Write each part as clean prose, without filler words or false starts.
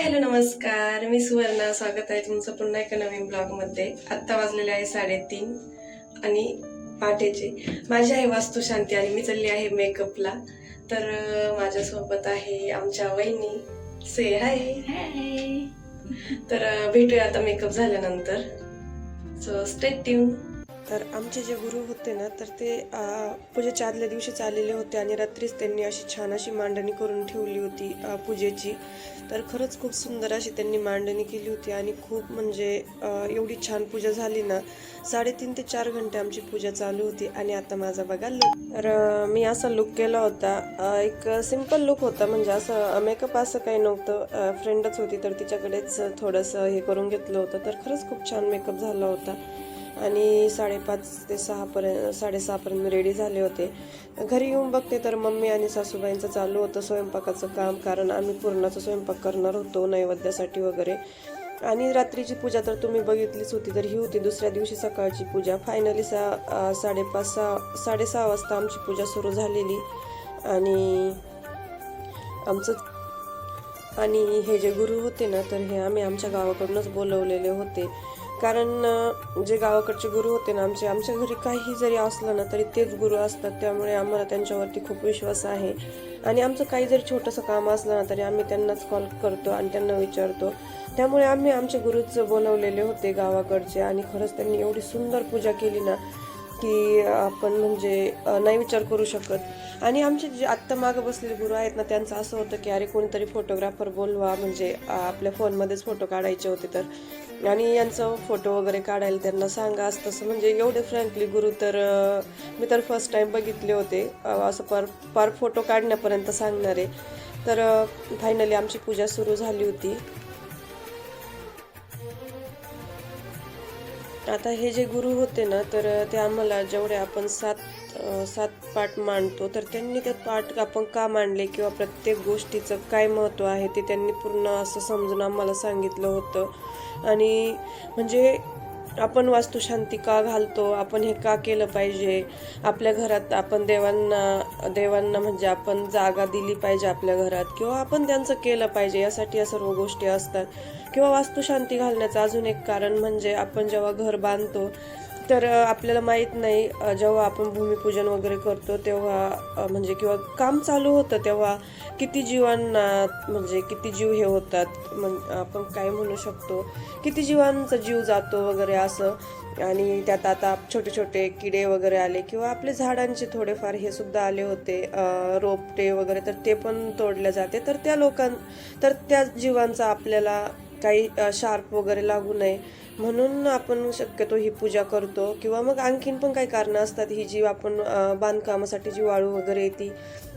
Hello नमस्कार, मी सुवर्णा. स्वागत आहे तुमचं पुन्हा एका नवीन ब्लॉगमध्ये. आत्ता वाजलेले आहे 3:30 आणि पहाटेचे. माझी आहे वास्तुशांती आणि मी चालली आहे मेकअपला. तर माझ्यासोबत आहे आमच्या वहिनी. से हाय. तर भेटूया आता मेकअप झाल्यानंतर. So stay tune. तर आमचे जे गुरु होते ना, तर ते पूजेच्या आदल्या दिवशीच आलेले होते आणि रात्रीच त्यांनी अशी छान अशी मांडणी करून ठेवली होती पूजेची. तर खरंच खूप सुंदर अशी त्यांनी मांडणी केली होती आणि खूप म्हणजे एवढी छान पूजा झाली ना. 3.5 ते 4 घंटे आमची पूजा चालू होती. आणि आता माझा बघा लुक. तर मी असा लुक केला होता, एक सिंपल लुक होता, म्हणजे असं मेकअप असं काही नव्हतं. फ्रेंडच होती तर तिच्याकडेच थोडंसं हे करून घेतलं होतं. तर खरंच खूप छान मेकअप झाला होता आणि 5:30 ते 6:30 मी रेडी झाले होते. घरी येऊन बघते तर मम्मी आणि सासूबाईंचं चालू होतं स्वयंपाकाचं काम, कारण आम्ही पुरणाचा स्वयंपाक करणार होतो नैवेद्यासाठी वगैरे. आणि रात्रीची पूजा तर तुम्ही बघितलीच होती. तर ही होती दुसऱ्या दिवशी सकाळची पूजा. फायनली 5:30-6:30 वाजता आमची पूजा सुरू झालेली. आणि आमचं आणि हे जे गुरु होते ना, तर हे आम्ही आमच्या गावाकडूनच बोलवलेले होते. कारण जे गावाकडचे गुरु होते ना, आमच्या घरी काही जरी असलं ना तरी तेच गुरु असतात. त्यामुळे आम्हाला त्यांच्यावरती खूप विश्वास आहे. आणि आमचं काही जरी छोटंसं काम असलं ना तरी आम्ही त्यांनाच कॉल करतो आणि त्यांना विचारतो. त्यामुळे आम्ही आमचे गुरुच बोलवलेले होते गावाकडचे. आणि खरंच त्यांनी एवढी सुंदर पूजा केली ना की आपण म्हणजे नाही विचार करू शकत. आणि आमचे जे आत्ता मागं बसलेले गुरु आहेत ना, त्यांचं असं होतं की अरे कोणीतरी फोटोग्राफर बोलवा, म्हणजे आपल्या फोनमध्येच फोटो काढायचे होते. तर आणि यांचं फोटो वगैरे काढायला त्यांना सांगा असं तसं, म्हणजे एवढे फ्रँकली गुरु तर मी तर फर्स्ट टाइम बघितले होते. असं पर फोटो काढण्यापर्यंत सांगणारे. तर फायनली आमची पूजा सुरू झाली होती. आता हे जे गुरु होते ना, तर ते आम्हाला जेवढे आपण सात पाठ मांडतो, तर त्यांनी ते पाठ आपण का मांडले किंवा प्रत्येक गोष्टीचं काय महत्त्व आहे ते त्यांनी पूर्ण असं समजून आम्हाला सांगितलं होतं. आणि म्हणजे आपण वास्तुशांती का घालतो, आपण हे का केलं पाहिजे, आपल्या घरात आपण देवांना म्हणजे आपण जागा दिली पाहिजे आपल्या घरात, किंवा आपण त्यांचं केलं पाहिजे, यासाठी या सर्व गोष्टी असतात. किंवा वास्तुशांती घालण्याचं अजून एक कारण म्हणजे आपण जेव्हा घर बांधतो तर आपल्याला माहीत नाही, जेव्हा आपण भूमिपूजन वगैरे करतो तेव्हा म्हणजे किंवा काम चालू होतं तेव्हा किती जीवांना म्हणजे किती जीव हे होतात, आपण काय म्हणू शकतो, किती जीवांचा जीव जातो वगैरे असं. आणि त्यात आता छोटे छोटे किडे वगैरे आले किंवा आपले झाडांचे थोडेफार हे सुद्धा आले होते, रोपटे वगैरे, तर ते पण तोडले जाते. तर त्या जीवांचा आपल्याला काही शार्प वगैरे लागू नये म्हणून आपण शक्यतो ही पूजा करतो. किंवा मग आणखीन पण काही कारणं असतात. ही जी आपण बांधकामासाठी जी वाळू वगैरे येते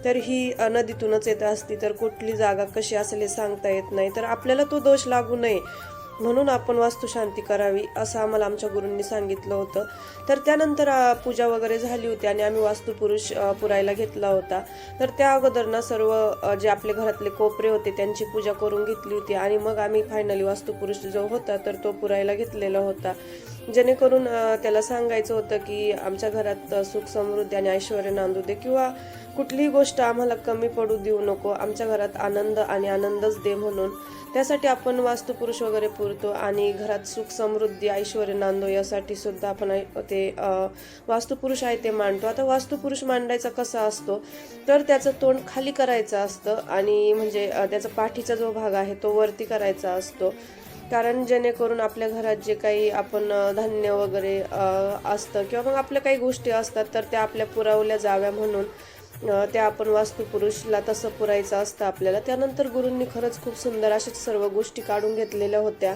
तर ही नदीतूनच येत असती, तर कुठली जागा कशी असेल हे सांगता येत नाही, तर आपल्याला तो दोष लागू नये म्हणून आपण वास्तुशांती करावी असं आम्हाला आमच्या गुरूंनी सांगितलं होतं. तर त्यानंतर पूजा वगैरे झाली होती आणि आम्ही वास्तुपुरुष पुरायला घेतला होता. तर त्या अगोदर ना सर्व जे आपले घरातले कोपरे होते त्यांची पूजा करून घेतली होती. आणि मग आम्ही फायनली वास्तुपुरुष जो होता तर तो पुरायला घेतलेला होता, जेणेकरून त्याला सांगायचं होतं की आमच्या घरात सुख समृद्धी आणि ऐश्वर्य नांदू दे, किंवा कुठलीही गोष्ट आम्हाला कमी पडू देऊ नको, आमच्या घरात आनंद आणि आनंदच दे म्हणून. त्यासाठी आपण वास्तुपुरुष वगैरे पुरतो आणि घरात सुख समृद्धी ऐश्वर्य नांदो यासाठी सुद्धा आपण ते वास्तुपुरुष आहे ते मांडतो. आता वास्तुपुरुष मांडायचा कसा असतो, तर त्याचं तोंड खाली करायचं असतं आणि म्हणजे त्याचा पाठीचा जो भाग आहे तो वरती करायचा असतो. कारण जेणेकरून आपल्या घरात जे काही आपण धान्य वगैरे असतं किंवा मग आपल्या काही गोष्टी असतात तर त्या आपल्या पुरवल्या जाव्या म्हणून त्या आपण वास्तुपुरुषला तसं पुरायचं असतं आपल्याला. त्यानंतर गुरूंनी खरंच खूप सुंदर अशा सर्व गोष्टी काढून घेतलेल्या होत्या.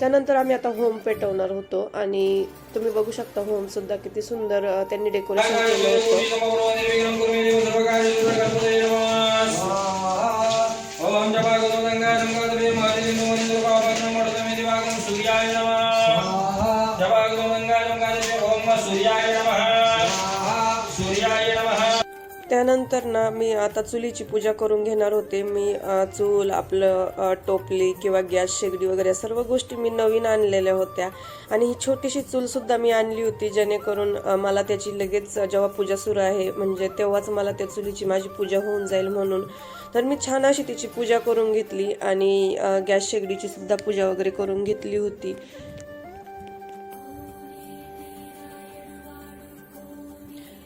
त्यानंतर आम्ही आता होम पेटवणार होतो आणि तुम्ही बघू शकता होम सुद्धा किती सुंदर त्यांनी डेकोरेशन केलं होतं. त्यानंतर ना मी आता चुलीची पूजा करून घेणार होते. मी चूल, आपलं टोपली किंवा गॅस शेगडी वगैरे सर्व गोष्टी मी नवीन आणलेल्या होत्या आणि ही छोटीशी चूलसुद्धा मी आणली होती, जेणेकरून मला त्याची लगेच जेव्हा पूजा सुरू आहे म्हणजे तेव्हाच मला त्या चुलीची माझी पूजा होऊन जाईल म्हणून. तर मी छान अशी तिची पूजा करून घेतली आणि गॅस शेगडीची सुद्धा पूजा वगैरे करून घेतली होती.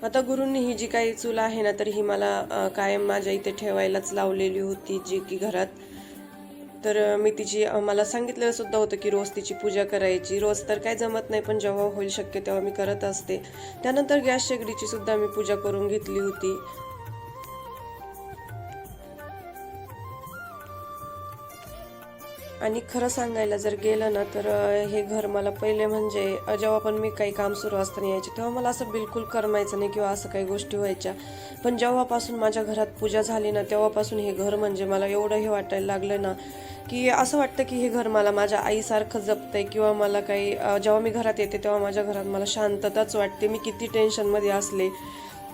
आता गुरूंनी ही जी काही चूल आहे ना, तर ही मला कायम माझ्या इथे ठेवायलाच लावलेली होती, जी की घरात. तर मी तिची मला सांगितलेलं सुद्धा होतं की रोज तिची पूजा करायची. रोज तर काय जमत नाही, पण जेव्हा होईल शक्य तेव्हा मी करत असते. त्यानंतर गॅस शेगडीची सुद्धा मी पूजा करून घेतली होती. आणि खरं सांगायला जर गेलं ना, तर हे घर मला पहिले म्हणजे जेव्हा पण मी काही काम सुरू असताना यायचे तेव्हा मला असं बिलकुल करमायचं नाही किंवा असं काही गोष्टी व्हायच्या. पण जेव्हापासून माझ्या घरात पूजा झाली ना, तेव्हापासून हे घर म्हणजे मला एवढं हे वाटायला लागलं ना, की असं वाटतं की हे घर मला माझ्या आईसारखं जपतंय किंवा मला काही जेव्हा मी घरात येते तेव्हा माझ्या घरात मला शांतताच वाटते. मी किती टेन्शनमध्ये असले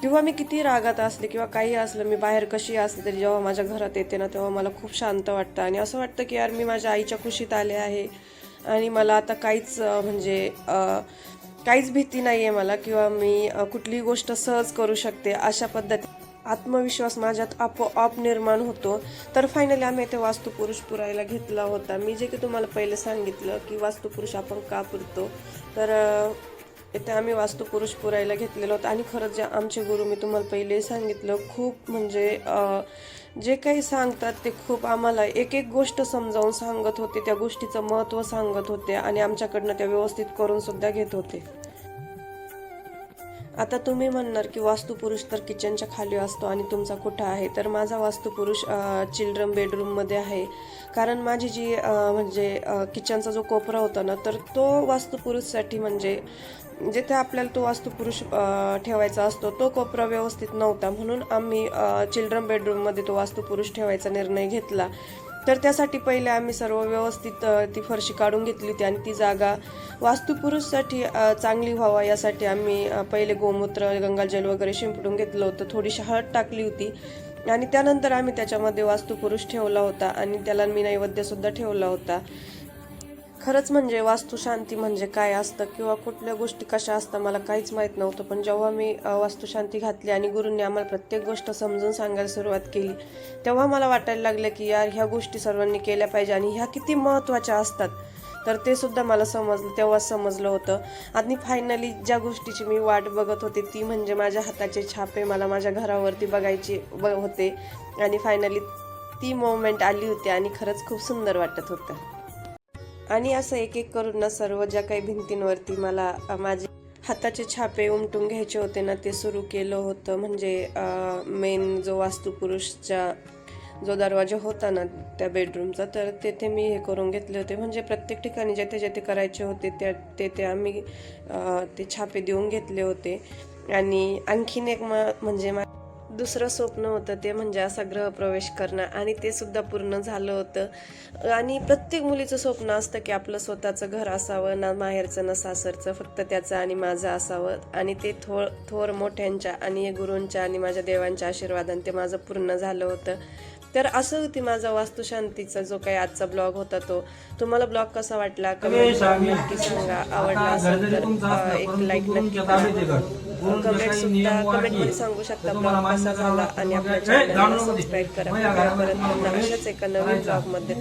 किंवा मी किती रागात असले किंवा काही असलं, मी बाहेर कशी असले तरी जेव्हा माझ्या घरात येते ना, तेव्हा मला खूप शांत वाटतं आणि असं वाटतं की यार मी माझ्या आईच्या कुशीत आले आहे आणि मला आता काहीच म्हणजे काहीच भीती नाही आहे मला किंवा मी कुठलीही गोष्ट सहज करू शकते, अशा पद्धती आत्मविश्वास माझ्यात आपोआप निर्माण होतो. तर फायनली आम्ही इथे वास्तुपुरुष पुरायला घेतला होता. मी जे की तुम्हाला पहिले सांगितलं की वास्तुपुरुष आपण का पुरतो, तर इथे आम्ही वास्तुपुरुष पुरायला घेतलेलं होतं. आणि खरंच जे आमचे गुरु मी तुम्हाला पहिले सांगितलं, खूप म्हणजे जे काही सांगतात ते खूप आम्हाला एक एक गोष्ट समजावून सांगत होते, त्या गोष्टीचं महत्त्व सांगत होते आणि आमच्याकडनं त्या व्यवस्थित करून सुद्धा घेत होते. आता तुम्ही म्हणणार की वास्तुपुरुष तर किचनच्या खाली असतो आणि तुमचा कुठं आहे, तर माझा वास्तुपुरुष चिल्ड्रन बेडरूममध्ये आहे. कारण माझी जी म्हणजे किचनचा जो कोपरा होता ना, तर तो वास्तुपुरुषसाठी म्हणजे जिथे आपल्याला तो वास्तुपुरुष ठेवायचा असतो तो कोपरा व्यवस्थित नव्हता, म्हणून आम्ही चिल्ड्रन बेडरूममध्ये तो वास्तुपुरुष ठेवायचा निर्णय घेतला. तर त्यासाठी पहिले आम्ही सर्व व्यवस्थित ती फरशी काढून घेतली होती आणि ती जागा वास्तुपुरुषसाठी चांगली व्हावा यासाठी आम्ही पहिले गोमूत्र, गंगाजल वगैरे शिंपडून घेतलं होतं, थोडीशी हळद टाकली होती आणि त्यानंतर आम्ही त्याच्यामध्ये वास्तुपुरुष ठेवला होता आणि त्याला मी नैवेद्यसुद्धा ठेवला होता. खरंच म्हणजे वास्तुशांती म्हणजे काय असतं किंवा कुठल्या गोष्टी कशा असतात मला काहीच माहीत नव्हतं. पण जेव्हा मी वास्तुशांती घातली आणि गुरूंनी आम्हाला प्रत्येक गोष्ट समजून सांगायला सुरुवात केली, तेव्हा मला वाटायला लागलं की यार ह्या गोष्टी सर्वांनी केल्या पाहिजे आणि ह्या किती महत्त्वाच्या असतात. तर ते सुद्धा मला समजलं, तेव्हाच समजलं होतं. आणि फायनली ज्या गोष्टीची मी वाट बघत होते ती म्हणजे माझ्या हाताचे छापे मला माझ्या घरावरती बघायचे होते आणि फायनली ती मोमेंट आली होती आणि खरंच खूप सुंदर वाटत होतं. आणि असं एक एक करून ना सर्व ज्या काही भिंतींवरती मला माझे हाताचे छापे उमटून घ्यायचे होते ना, ते सुरू केलं होतं. म्हणजे मेन जो वास्तुपुरुषचा जो दरवाजा होता ना त्या बेडरूमचा, तर तेथे मी हे करून घेतले होते. म्हणजे प्रत्येक ठिकाणी जेथे जेथे करायचे होते ते आम्ही ते छापे देऊन घेतले होते. आणि आणखीन एक म्हणजे दुसरं स्वप्न होतं ते म्हणजे असा गृहप्रवेश करणं आणि ते सुद्धा पूर्ण झालं होतं. आणि प्रत्येक मुलीचं स्वप्न असतं की आपलं स्वतःचं घर असावं, ना माहेरचं ना सासरचं, फक्त त्याचं आणि माझं असावं. आणि ते थोर मोठ्यांच्या आणि गुरूंच्या आणि माझ्या देवांच्या आशीर्वादाने ते माझं पूर्ण झालं होतं. तर असं होती माझा वास्तुशांतीचा जो काही आजचा ब्लॉग होता तो. तुम्हाला ब्लॉग कसा वाटला कमेंट नक्की सांगा. आवडला असेल तर एक लाईक नक्की करा. कमेंटमध्ये सांगू शकता ब्लॉग कसा झाला आणि आपल्या चॅनलला सबस्क्राईब करा. परत पुन्हा अशाच एका नवीन ब्लॉगमध्ये.